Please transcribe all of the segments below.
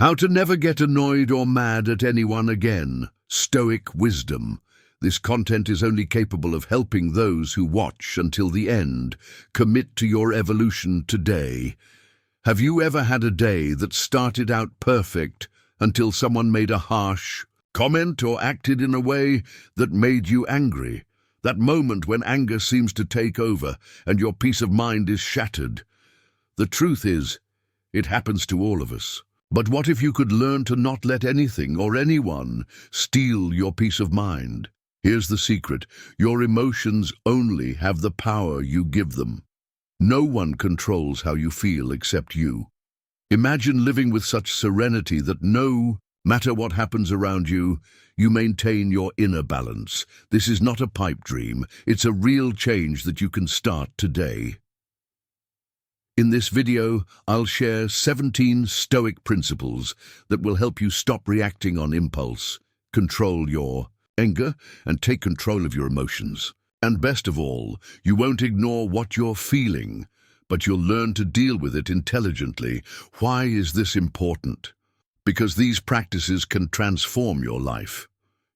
How to never get annoyed or mad at anyone again. Stoic wisdom. This content is only capable of helping those who watch until the end. Commit to your evolution today. Have you ever had a day that started out perfect until someone made a harsh comment or acted in a way that made you angry? That moment when anger seems to take over and your peace of mind is shattered. The truth is, it happens to all of us. But what if you could learn to not let anything or anyone steal your peace of mind? Here's the secret. Your emotions only have the power you give them. No one controls how you feel except you. Imagine living with such serenity that no matter what happens around you, you maintain your inner balance. This is not a pipe dream. It's a real change that you can start today. In this video, I'll share 17 Stoic principles that will help you stop reacting on impulse, control your anger, and take control of your emotions. And best of all, you won't ignore what you're feeling, but you'll learn to deal with it intelligently. Why is this important? Because these practices can transform your life.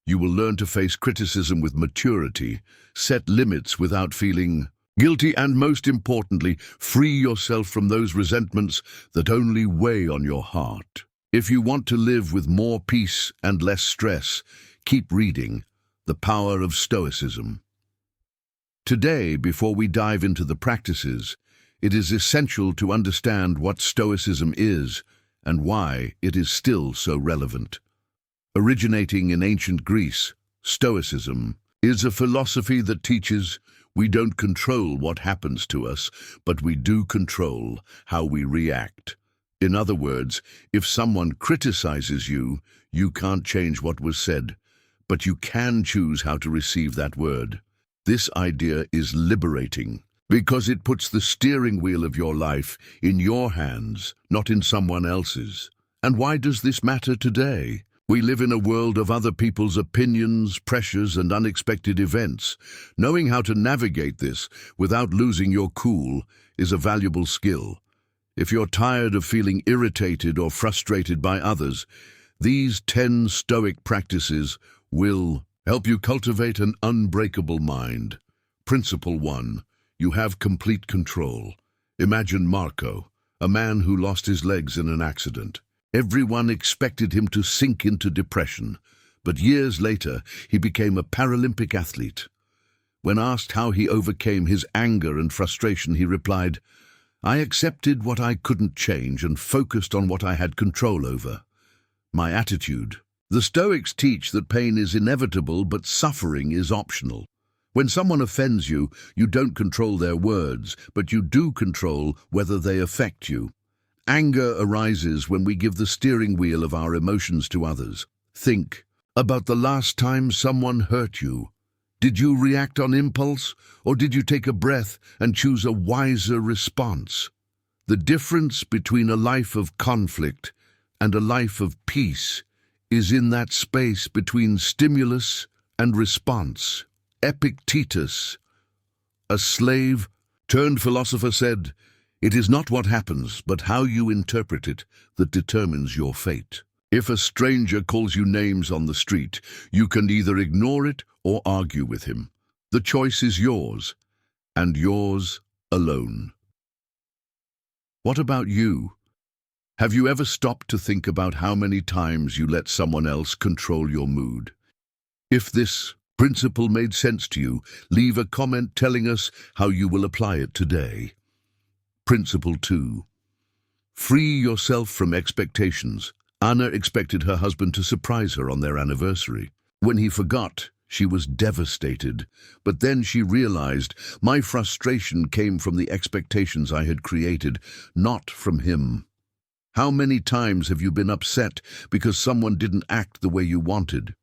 You will learn to face criticism with maturity, set limits without feeling guilty, and most importantly, free yourself from those resentments that only weigh on your heart. If you want to live with more peace and less stress, keep reading The Power of Stoicism. Today, before we dive into the practices, it is essential to understand what Stoicism is and why it is still so relevant. Originating in ancient Greece, Stoicism is a philosophy that teaches we don't control what happens to us, but we do control how we react. In other words, if someone criticizes you, you can't change what was said, but you can choose how to receive that word. This idea is liberating because it puts the steering wheel of your life in your hands, not in someone else's. And why does this matter today? We live in a world of other people's opinions, pressures, and unexpected events. Knowing how to navigate this without losing your cool is a valuable skill. If you're tired of feeling irritated or frustrated by others, these 10 Stoic practices will help you cultivate an unbreakable mind. Principle 1. You have complete control. Imagine Marco, a man who lost his legs in an accident. Everyone expected him to sink into depression, but years later he became a Paralympic athlete. When asked how he overcame his anger and frustration, he replied, "I accepted what I couldn't change and focused on what I had control over. My attitude." The Stoics teach that pain is inevitable, but suffering is optional. When someone offends you, you don't control their words, but you do control whether they affect you. Anger arises when we give the steering wheel of our emotions to others. Think about the last time someone hurt you. Did you react on impulse, or did you take a breath and choose a wiser response? The difference between a life of conflict and a life of peace is in that space between stimulus and response. Epictetus, a slave-turned philosopher, said, "It is not what happens, but how you interpret it that determines your fate." If a stranger calls you names on the street, you can either ignore it or argue with him. The choice is yours, and yours alone. What about you? Have you ever stopped to think about how many times you let someone else control your mood? If this principle made sense to you, leave a comment telling us how you will apply it today. Principle 2. Free yourself from expectations. Anna expected her husband to surprise her on their anniversary. When he forgot, she was devastated. But then she realized, my frustration came from the expectations I had created, not from him. How many times have you been upset because someone didn't act the way you wanted?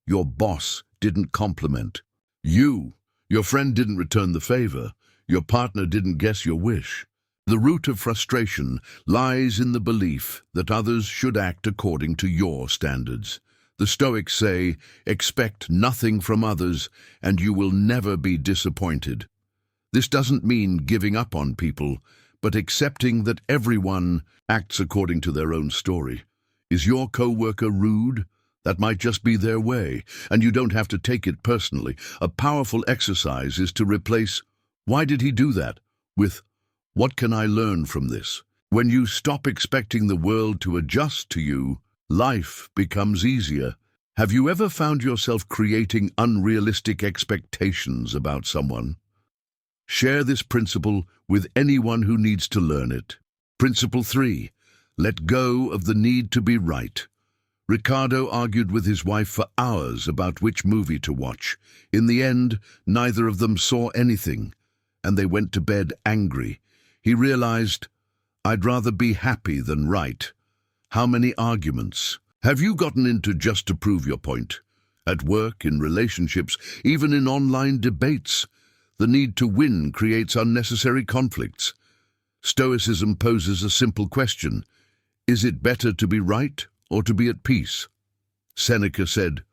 Your boss didn't compliment you. Your friend didn't return the favor. Your partner didn't guess your wish. The root of frustration lies in the belief that others should act according to your standards. The Stoics say, expect nothing from others and you will never be disappointed. This doesn't mean giving up on people, but accepting that everyone acts according to their own story. Is your coworker rude? That might just be their way, and you don't have to take it personally. A powerful exercise is to replace "why did he do that?" with "what can I learn from this?" When you stop expecting the world to adjust to you, life becomes easier. Have you ever found yourself creating unrealistic expectations about someone? Share this principle with anyone who needs to learn it. Principle 3. Let go of the need to be right. Ricardo argued with his wife for hours about which movie to watch. In the end, neither of them saw anything, and they went to bed angry. He realized, "I'd rather be happy than right." How many arguments have you gotten into just to prove your point? At work, in relationships, even in online debates, the need to win creates unnecessary conflicts. Stoicism poses a simple question: is it better to be right or to be at peace? Seneca said,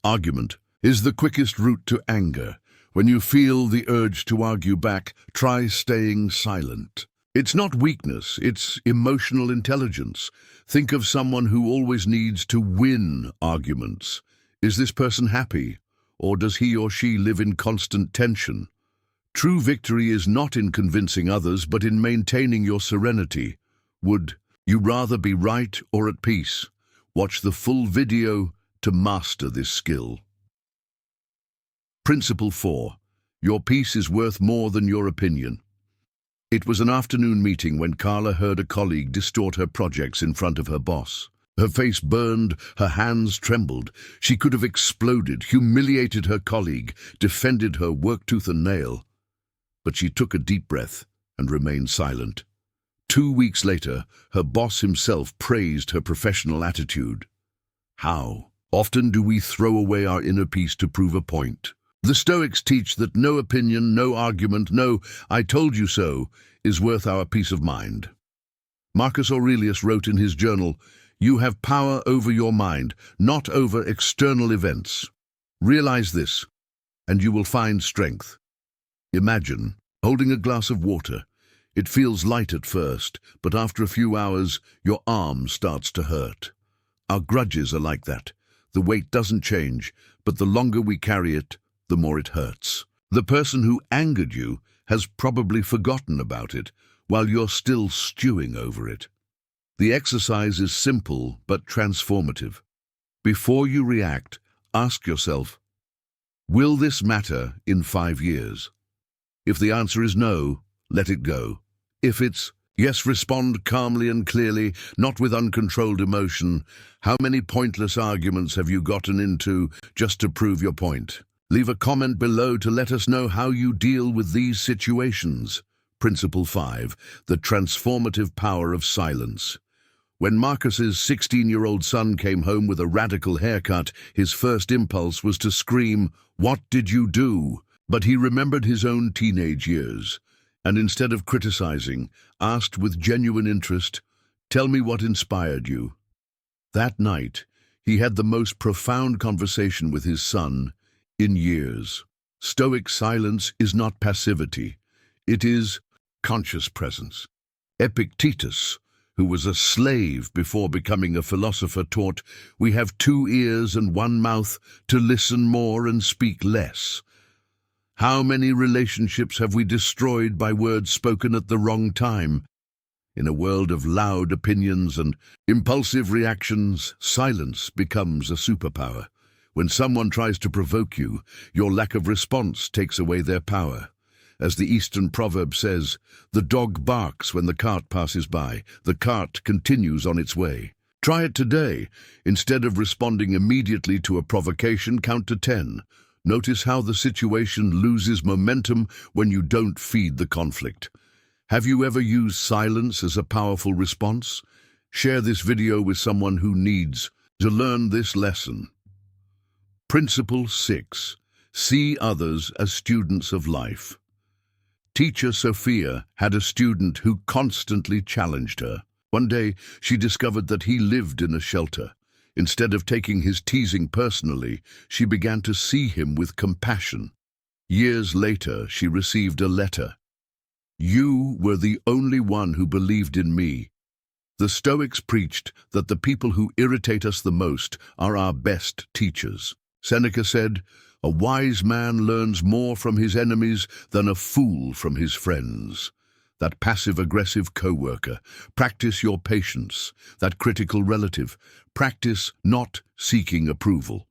"Argument is the quickest route to anger. When you feel the urge to argue back, try staying silent." It's not weakness, it's emotional intelligence. Think of someone who always needs to win arguments. Is this person happy, or does he or she live in constant tension? True victory is not in convincing others, but in maintaining your serenity. Would you rather be right or at peace? Watch the full video to master this skill. Principle 4. Your peace is worth more than your opinion. It was an afternoon meeting when Carla heard a colleague distort her projects in front of her boss. Her face burned, her hands trembled. She could have exploded, humiliated her colleague, defended her work tooth and nail. But she took a deep breath and remained silent. 2 weeks later, her boss himself praised her professional attitude. How often do we throw away our inner peace to prove a point? The Stoics teach that no opinion, no argument, no "I told you so" is worth our peace of mind. Marcus Aurelius wrote in his journal, "You have power over your mind, not over external events. Realize this, and you will find strength." Imagine holding a glass of water. It feels light at first, but after a few hours, your arm starts to hurt. Our grudges are like that. The weight doesn't change, but the longer we carry it, the more it hurts. The person who angered you has probably forgotten about it while you're still stewing over it. The exercise is simple but transformative. Before you react, ask yourself, will this matter in 5 years? If the answer is no, let it go. If it's yes, respond calmly and clearly, not with uncontrolled emotion. How many pointless arguments have you gotten into just to prove your point? Leave a comment below to let us know how you deal with these situations. Principle 5. The transformative power of silence. When Marcus's 16-year-old son came home with a radical haircut, his first impulse was to scream, "What did you do?" But he remembered his own teenage years, and instead of criticizing, asked with genuine interest, "Tell me what inspired you." That night, he had the most profound conversation with his son in years. Stoic silence is not passivity. It is conscious presence. Epictetus, who was a slave before becoming a philosopher, taught, "We have 2 ears and 1 mouth to listen more and speak less." How many relationships have we destroyed by words spoken at the wrong time? In a world of loud opinions and impulsive reactions, silence becomes a superpower. When someone tries to provoke you, your lack of response takes away their power. As the Eastern proverb says, "The dog barks when the cart passes by. The cart continues on its way." Try it today. Instead of responding immediately to a provocation, count to 10. Notice how the situation loses momentum when you don't feed the conflict. Have you ever used silence as a powerful response? Share this video with someone who needs to learn this lesson. Principle 6. See others as students of life. Teacher Sophia had a student who constantly challenged her. One day, she discovered that he lived in a shelter. Instead of taking his teasing personally, she began to see him with compassion. Years later, she received a letter. "You were the only one who believed in me." The Stoics preached that the people who irritate us the most are our best teachers. Seneca said, "A wise man learns more from his enemies than a fool from his friends." That passive-aggressive co-worker, practice your patience. That critical relative, practice not seeking approval.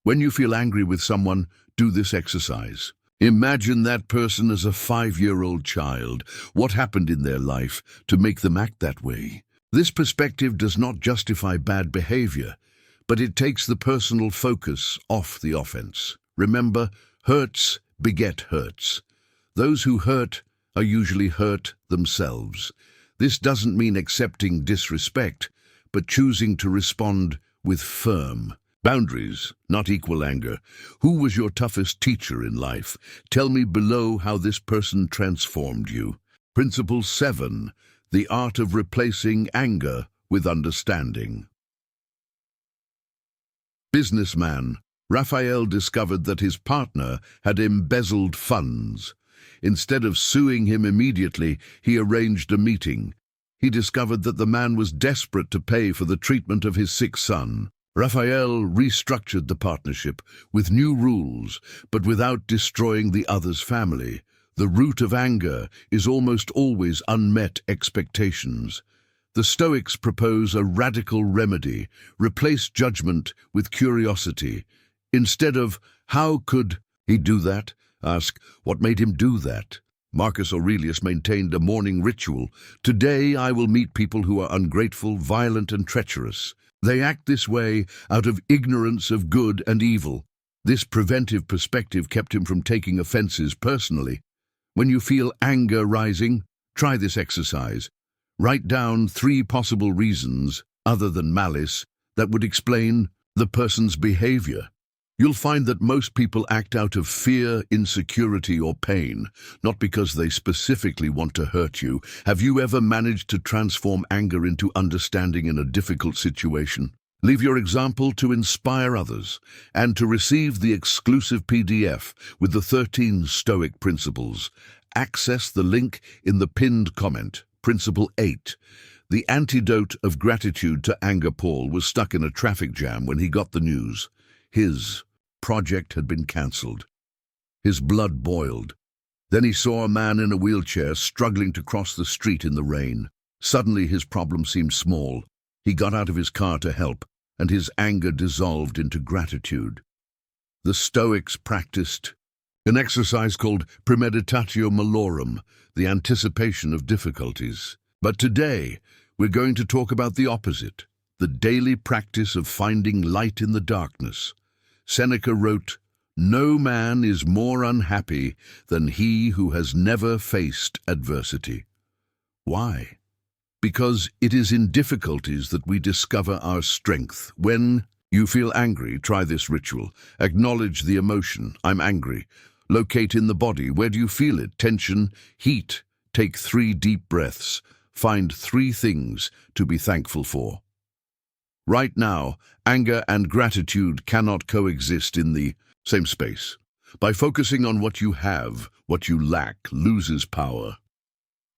When you feel angry with someone, do this exercise. Imagine that person as a 5-year-old child. What happened in their life to make them act that way? This perspective does not justify bad behavior, but it takes the personal focus off the offense. Remember, hurts beget hurts. Those who hurt are usually hurt themselves. This doesn't mean accepting disrespect, but choosing to respond with firm boundaries, not equal anger. Who was your toughest teacher in life? Tell me below how this person transformed you. Principle 7. The art of replacing anger with understanding. Businessman Raphael discovered that his partner had embezzled funds. Instead of suing him immediately, he arranged a meeting. He discovered that the man was desperate to pay for the treatment of his sick son. Raphael restructured the partnership with new rules, but without destroying the other's family. The root of anger is almost always unmet expectations. The Stoics propose a radical remedy: replace judgment with curiosity. Instead of, "How could he do that?" ask, "What made him do that?" Marcus Aurelius maintained a morning ritual. "Today I will meet people who are ungrateful, violent, and treacherous. They act this way out of ignorance of good and evil." This preventive perspective kept him from taking offenses personally. When you feel anger rising, try this exercise. Write down 3 possible reasons, other than malice, that would explain the person's behavior. You'll find that most people act out of fear, insecurity, or pain, not because they specifically want to hurt you. Have you ever managed to transform anger into understanding in a difficult situation? Leave your example to inspire others, and to receive the exclusive PDF with the 13 Stoic principles, access the link in the pinned comment. Principle 8. The antidote of gratitude to anger. Paul was stuck in a traffic jam when he got the news. His project had been cancelled. His blood boiled. Then he saw a man in a wheelchair struggling to cross the street in the rain. Suddenly his problem seemed small. He got out of his car to help, and his anger dissolved into gratitude. The Stoics practiced an exercise called premeditatio malorum, the anticipation of difficulties. But today, we're going to talk about the opposite, the daily practice of finding light in the darkness. Seneca wrote, "No man is more unhappy than he who has never faced adversity." Why? Because it is in difficulties that we discover our strength. When you feel angry, try this ritual. Acknowledge the emotion, "I'm angry." Locate in the body, where do you feel it? Tension, heat. Take 3 deep breaths. Find 3 things to be thankful for. Right now, anger and gratitude cannot coexist in the same space. By focusing on what you have, what you lack loses power.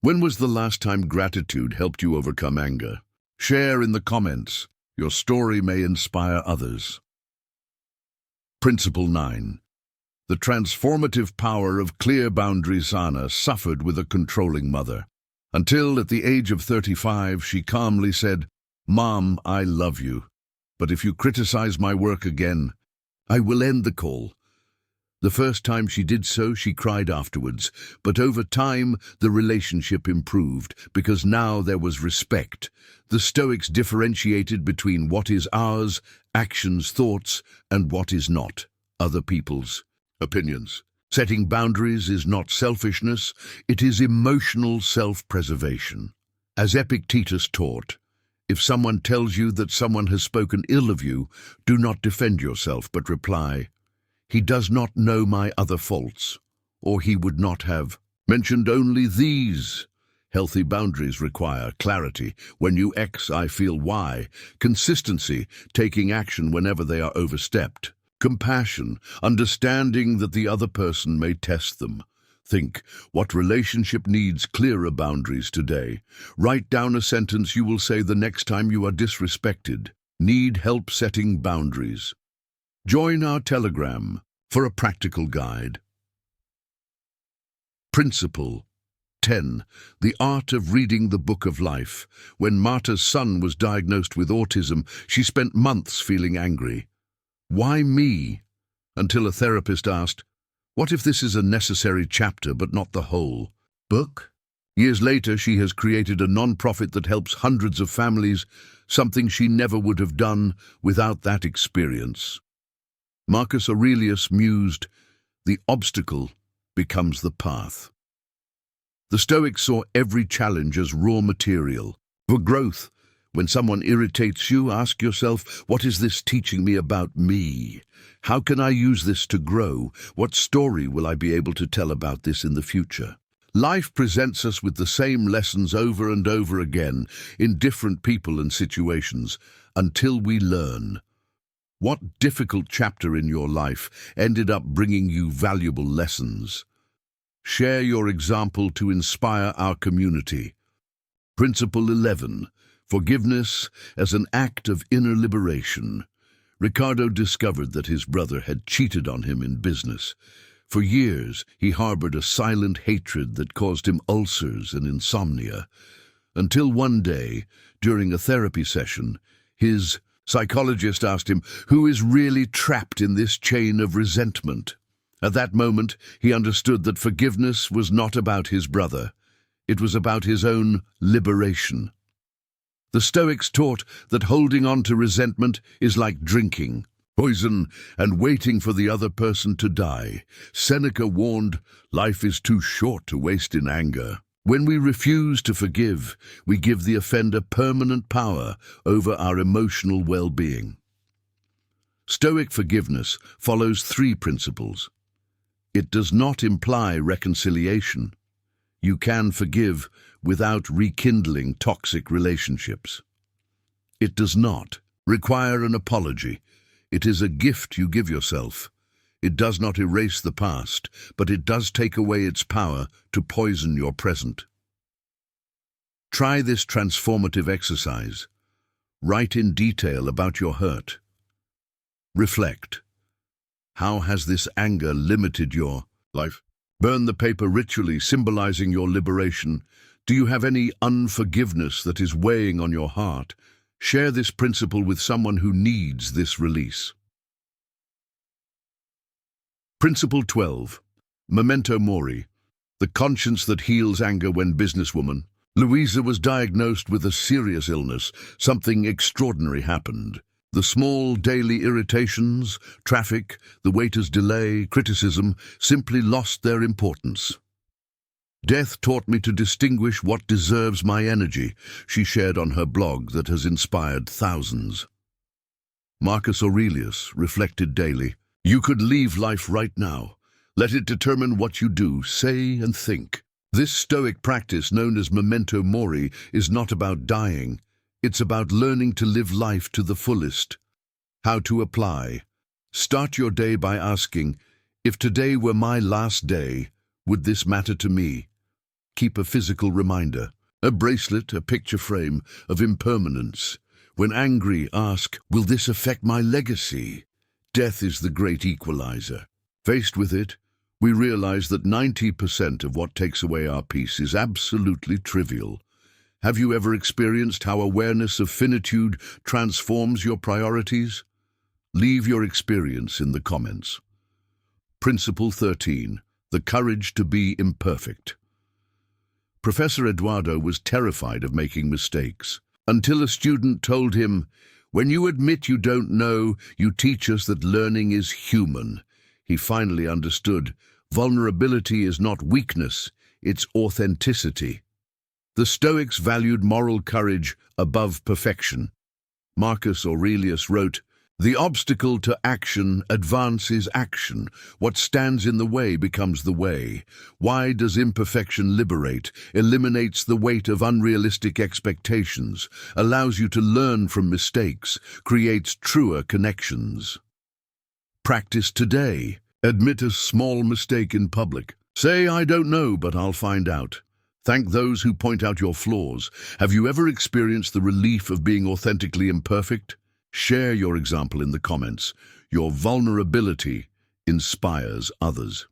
When was the last time gratitude helped you overcome anger? Share in the comments. Your story may inspire others. Principle 9. The transformative power of clear boundaries. Anna suffered with a controlling mother, until at the age of 35 she calmly said, "Mom, I love you, but if you criticize my work again, I will end the call." The first time she did so, she cried afterwards, but over time the relationship improved because now there was respect. The Stoics differentiated between what is ours, actions, thoughts, and what is not, other people's opinions. Setting boundaries is not selfishness, it is emotional self-preservation. As Epictetus taught, if someone tells you that someone has spoken ill of you, do not defend yourself, but reply, "He does not know my other faults," or "He would not have mentioned only these." Healthy boundaries require clarity. When you X, I feel Y. Consistency, taking action whenever they are overstepped. Compassion, understanding that the other person may test them. Think, what relationship needs clearer boundaries today? Write down a sentence you will say the next time you are disrespected. Need help setting boundaries? Join our Telegram for a practical guide. Principle 10. The art of reading the book of life. When Marta's son was diagnosed with autism, she spent months feeling angry. Why me? Until a therapist asked, what if this is a necessary chapter but not the whole book? Years later, she has created a non-profit that helps hundreds of families, something she never would have done without that experience. Marcus Aurelius mused, the obstacle becomes the path. The Stoics saw every challenge as raw material for growth. When someone irritates you, ask yourself, what is this teaching me about me? How can I use this to grow? What story will I be able to tell about this in the future? Life presents us with the same lessons over and over again in different people and situations until we learn. What difficult chapter in your life ended up bringing you valuable lessons? Share your example to inspire our community. Principle 11. Forgiveness as an act of inner liberation. Ricardo discovered that his brother had cheated on him in business. For years, he harbored a silent hatred that caused him ulcers and insomnia. Until one day, during a therapy session, his psychologist asked him, who is really trapped in this chain of resentment? At that moment, he understood that forgiveness was not about his brother. It was about his own liberation. The Stoics taught that holding on to resentment is like drinking poison and waiting for the other person to die. Seneca warned, life is too short to waste in anger. When we refuse to forgive, we give the offender permanent power over our emotional well-being. Stoic forgiveness follows 3 principles. It does not imply reconciliation. You can forgive without rekindling toxic relationships. It does not require an apology. It is a gift you give yourself. It does not erase the past, but it does take away its power to poison your present. Try this transformative exercise. Write in detail about your hurt. Reflect. How has this anger limited your life? Burn the paper ritually, symbolizing your liberation. Do you have any unforgiveness that is weighing on your heart? Share this principle with someone who needs this release. Principle 12. Memento mori. The conscience that heals anger. When businesswoman Louisa was diagnosed with a serious illness, something extraordinary happened. The small daily irritations, traffic, the waiter's delay, criticism, simply lost their importance. Death taught me to distinguish what deserves my energy, she shared on her blog that has inspired thousands. Marcus Aurelius reflected daily, you could leave life right now. Let it determine what you do, say and think. This Stoic practice, known as memento mori, is not about dying. It's about learning to live life to the fullest. How to apply. Start your day by asking, if today were my last day, would this matter to me? Keep a physical reminder, a bracelet, a picture frame of impermanence. When angry, ask, will this affect my legacy? Death is the great equalizer. Faced with it, we realize that 90% of what takes away our peace is absolutely trivial. Have you ever experienced how awareness of finitude transforms your priorities? Leave your experience in the comments. Principle 13. The courage to be imperfect. Professor Eduardo was terrified of making mistakes, until a student told him, when you admit you don't know, you teach us that learning is human. He finally understood, vulnerability is not weakness, it's authenticity. The Stoics valued moral courage above perfection. Marcus Aurelius wrote, the obstacle to action advances action. What stands in the way becomes the way. Why does imperfection liberate? Eliminates the weight of unrealistic expectations, allows you to learn from mistakes, creates truer connections. Practice today. Admit a small mistake in public. Say, I don't know, but I'll find out. Thank those who point out your flaws. Have you ever experienced the relief of being authentically imperfect? Share your example in the comments. Your vulnerability inspires others.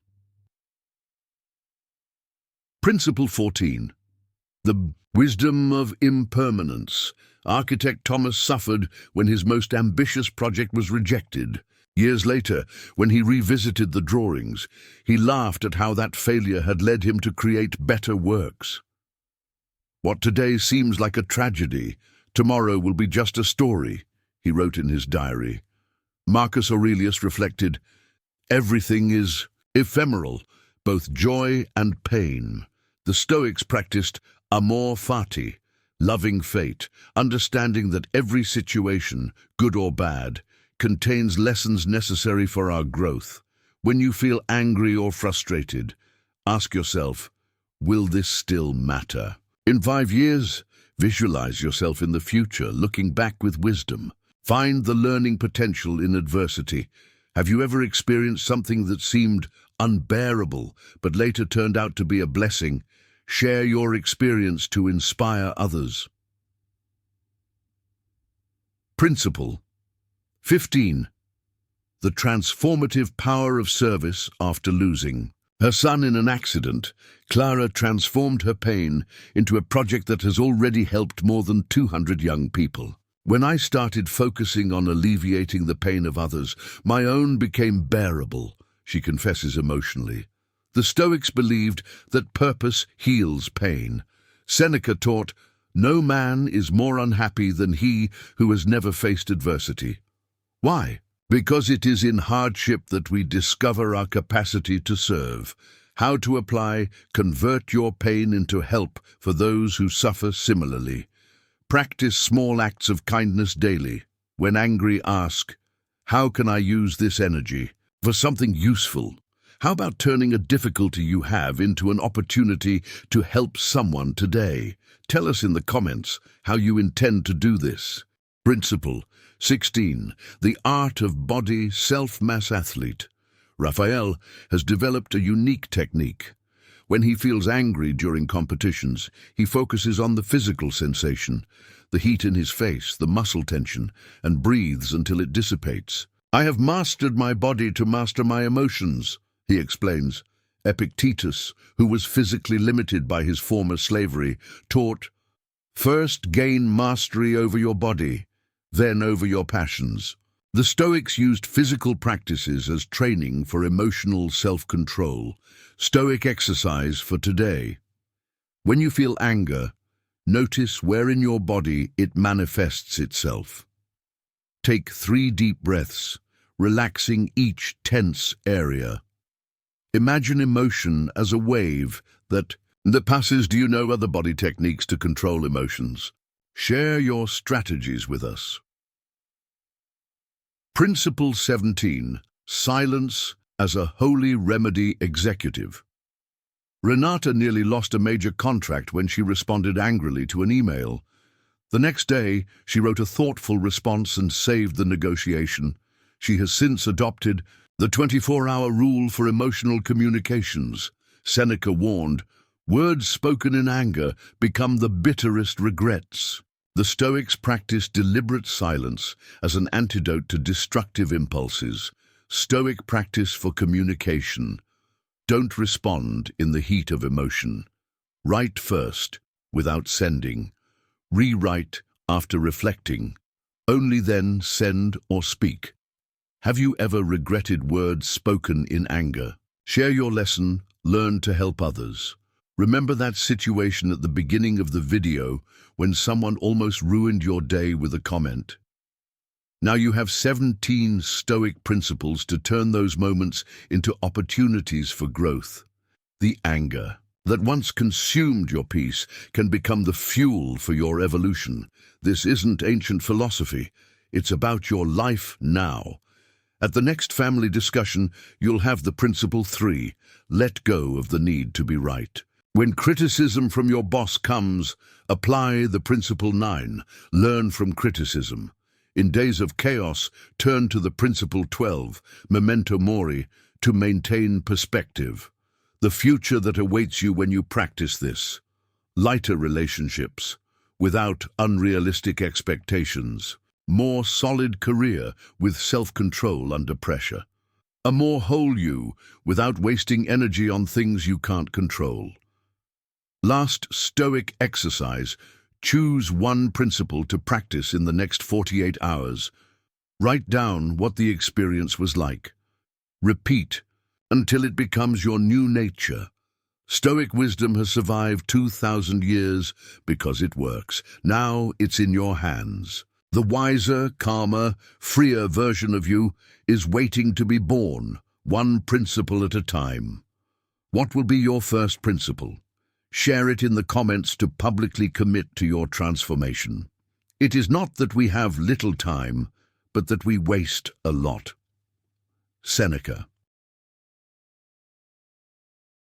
Principle 14. The wisdom of impermanence. Architect Thomas suffered when his most ambitious project was rejected. Years later, when he revisited the drawings, he laughed at how that failure had led him to create better works. What today seems like a tragedy, tomorrow will be just a story, he wrote in his diary. Marcus Aurelius reflected, everything is ephemeral, both joy and pain. The Stoics practiced amor fati, loving fate, understanding that every situation, good or bad, contains lessons necessary for our growth. When you feel angry or frustrated, ask yourself, will this still matter? In 5 years, visualize yourself in the future, looking back with wisdom. Find the learning potential in adversity. Have you ever experienced something that seemed unbearable, but later turned out to be a blessing? Share your experience to inspire others. Principle 15. The transformative power of service after losing. Her son in an accident, Clara transformed her pain into a project that has already helped more than 200 young people. When I started focusing on alleviating the pain of others, my own became bearable, she confesses emotionally. The Stoics believed that purpose heals pain. Seneca taught, no man is more unhappy than he who has never faced adversity. Why? Because it is in hardship that we discover our capacity to serve. How to apply, convert your pain into help for those who suffer similarly. Practice small acts of kindness daily. When angry, ask, how can I use this energy for something useful? How about turning a difficulty you have into an opportunity to help someone today? Tell us in the comments how you intend to do this. Principle 16. The art of body self-mass athlete. Raphael has developed a unique technique. When he feels angry during competitions, he focuses on the physical sensation, the heat in his face, the muscle tension, and breathes until it dissipates. I have mastered my body to master my emotions, he explains. Epictetus, who was physically limited by his former slavery, taught, first gain mastery over your body, then over your passions. The Stoics used physical practices as training for emotional self-control. Stoic exercise for today. When you feel anger, notice where in your body it manifests itself. Take 3 deep breaths, relaxing each tense area. Imagine emotion as a wave that passes. Do you know other body techniques to control emotions? Share your strategies with us. Principle 17. Silence as a holy remedy executive. Renata nearly lost a major contract when she responded angrily to an email. The next day, she wrote a thoughtful response and saved the negotiation. She has since adopted the 24-hour rule for emotional communications. Seneca warned, words spoken in anger become the bitterest regrets. The Stoics practiced deliberate silence as an antidote to destructive impulses. Stoic practice for communication. Don't respond in the heat of emotion. Write first, without sending. Rewrite after reflecting. Only then send or speak. Have you ever regretted words spoken in anger? Share your lesson, learn to help others. Remember that situation at the beginning of the video when someone almost ruined your day with a comment? Now you have 17 Stoic principles to turn those moments into opportunities for growth. The anger that once consumed your peace can become the fuel for your evolution. This isn't ancient philosophy. It's about your life now. At the next family discussion, you'll have the principle 3, let go of the need to be right. When criticism from your boss comes, apply the principle 9, learn from criticism. In days of chaos, turn to the principle 12, memento mori, to maintain perspective. The future that awaits you when you practice this. Lighter relationships, without unrealistic expectations. More solid career with self-control under pressure. A more whole you, without wasting energy on things you can't control. Last Stoic exercise. Choose one principle to practice in the next 48 hours. Write down what the experience was like. Repeat until it becomes your new nature. Stoic wisdom has survived 2,000 years because it works. Now it's in your hands. The wiser, calmer, freer version of you is waiting to be born, one principle at a time. What will be your first principle? Share it in the comments to publicly commit to your transformation. It is not that we have little time, but that we waste a lot. Seneca.